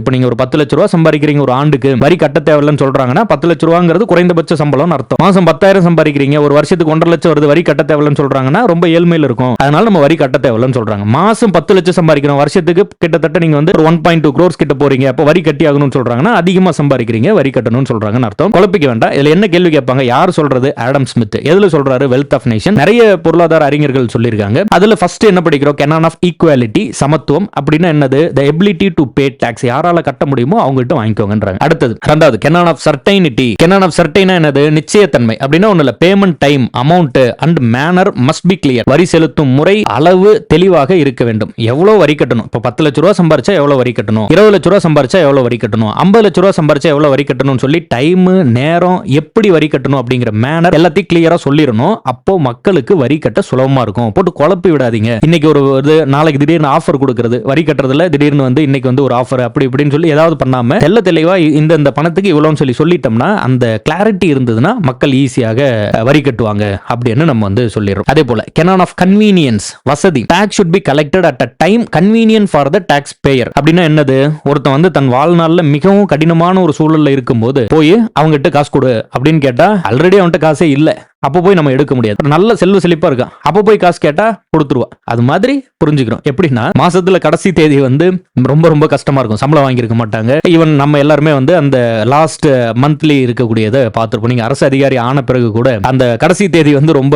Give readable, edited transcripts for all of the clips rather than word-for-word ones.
இப்ப நீங்க ஒரு 10 லட்ச ரூபா சம்பாதிக்கிறீங்க ஒரு ஆண்டுக்கு, வரி கட்ட தேவையில்லைன்னு சொல்றாங்கன்னா 10 லட்ச ரூபாங்கிறது குறைந்தபட்ச சம்பளம்னு அர்த்தம். மாசம் 10,000 சம்பாதிக்கிறீங்க, ஒரு வருஷத்துக்கு 1.5 லட்சம் வருது, வரி கட்ட தேவையில்லைன்னு சொல்றாங்கன்னா ரொம்ப ஏழ்மையில இருக்கும், அதனால நம்ம வரி கட்ட தேவையில்லைன்னு சொல்றாங்க. மாசம் 10 லட்சம் சம்பாதிக்கிறோம், வருஷத்துக்கு கிட்டத்தட்ட நீங்க வந்து 1.2 crores கிட்ட போறீங்க, அப்ப வரி கட்டி ஆகணும்னு சொல்றாங்கன்னா அதிகமா சம்பாதிக்கிறீங்க, வரி கட்டணும்னு சொல்றாங்கன்னு அர்த்தம். குழப்பிக்க வேண்டாம். இதுல என்ன கேள்வி கேட்பாங்க, யார் சொல்றது? Adam Smith. எதுல சொல்றாரு? Wealth of nation. நிறைய பொருளாதார அறிஞர்கள் சொல்லியிருக்காங்க. அதுல ஃபர்ஸ்ட் என்ன படிக்கிறோம்? கெனான் ஆஃப் ஈக்குவாலிட்டி, சமத்துவம். அப்படின்னா என்னது? The ability to pay tax. யாரால கட்ட முடியுமோ அவங்ககிட்ட வாங்கிக்கோங்கன்றாங்க. அடுத்தது இரண்டாவது canon of certainty. Canon of சர்டைனா என்னது? நிச்சயத்தன்மை. அப்படின்னா ஒண்ணு இல்ல, payment time, amount and manner must be clear. வரி செலுத்தும் முறை, அளவு தெளிவாக இருக்க வேண்டும். எவ்வளவு வரி கட்டணும்? இப்ப 10 லட்ச ரூபாய் சம்பாரிச்சா எவ்வளவு வரி கட்டணும், 20 லட்ச ரூபாய் சம்பாரிச்சா எவ்வளவு வரி கட்டணும், 50 லட்ச ரூபாய் சம்பாரிச்சா எவ்வளவு வரி கட்டணும்னு சொல்லி டைம், நேரம், எப்படி வரி கட்டணும் அப்படிங்கிற மேனர் எல்லாத்தையும் கிளியரா சொல்லிடணும். அப்போ மக்களுக்கு வரி கட்ட சுலபமா இருக்கும். போட்டு குழப்பி விடாதீங்க. இன்னைக்கு ஒரு இது, நாளைக்கு திடீர்னு ஆஃபர் கொடுக்கிறது, வரி கட்டுறதுல திடீர்னு வந்து இன்னைக்கு வந்து ஒரு ஆஃபர் அப்படி இப்படின்னு சொல்லி ஏதாவது பண்ணாம தெளிவா இந்த பணத்துக்கு இவ்வளவுன்னு சொல்லி சொல்லிட்டோம்னா, அந்த கிளாரிட்டி இருந்ததுன்னா மக்கள் ஈஸியாக வரி கட்டுவாங்க அப்படின்னு நம்ம வந்து சொல்லிடுறோம். அதே போல கெனான் ஆஃப் கன்வீனியன்ஸ், வசதி. Tax should be collected at a time convenient for the taxpayer. அப்படின்னா என்னது? ஒருத்தன் வந்து தன் வாழ்நாள்ல மிகவும் கடினமான ஒரு சூழல்ல இருக்கும்போது போய் அவங்க கிட்ட காசு கொடு அப்படின்னு கேட்டா, ஆல்ரெடி அவன்கிட்ட காசே இல்ல, அப்போ போய் நம்ம எடுக்க முடியாது. நல்ல செல்வ செழிப்பா இருக்கான், அப்போ போய் காசு கேட்டா கொடுத்துருவா. அது மாதிரி புரிஞ்சுக்கிறோம். எப்படின்னா, மாசத்துல கடைசி தேதி வந்து ரொம்ப ரொம்ப கஷ்டமா இருக்கும், சம்பளம் வாங்கியிருக்க மாட்டாங்க. ஈவன் நம்ம எல்லாருமே வந்து அந்த லாஸ்ட் மந்த்லி இருக்கக்கூடியதை பார்த்துருப்போம். நீங்க அரசு அதிகாரி ஆன பிறகு கூட அந்த கடைசி தேதி வந்து ரொம்ப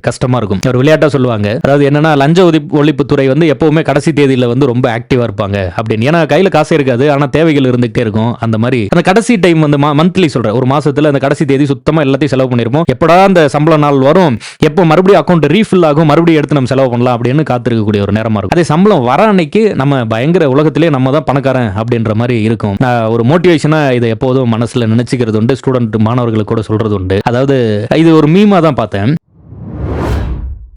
கஷ்டமா இருக்கும். ஒரு விளையாட்டா சொல்லுவாங்க, அதாவது என்னன்னா, லஞ்ச ஒழிப்புத்துறை வந்து எப்பவுமே கடைசி தேதியில வந்து ரொம்ப ஆக்டிவா இருப்பாங்க அப்படின்னு. ஏன்னா கையில காசு இருக்காது, ஆனா தேவைகள் இருந்துகிட்டே இருக்கும். அந்த மாதிரி அந்த கடைசி டைம் வந்து மந்த்லி சொல்றேன், ஒரு மாசத்துல அந்த கடைசி தேதி சுத்தமா எல்லாத்தையும் செலவு பண்ணிருப்போம். எப்படா அந்த சம்பள நாள் வரும், எப்போ மறுபடியும் அக்கௌண்ட் ரீஃபில் ஆகும், மறுபடியும் எடுத்து நம்ம செலவு பண்ணலாம் அப்படின்னு காத்திருக்கக்கூடிய ஒரு நேரமா இருக்கும். அதே சம்பளம் வர அன்னைக்கு நம்ம பயங்கர உலகத்திலே நம்ம தான் பணக்காரன் அப்படின்ற மாதிரி இருக்கும். ஒரு மோட்டிவேஷனா இதை எப்போதும் மனசுல நினைச்சுக்கிறது உண்டு. ஸ்டூடெண்ட் மாணவர்களுக்கு கூட சொல்றது உண்டு. அதாவது இது ஒரு மீமா தான் பார்த்தேன்.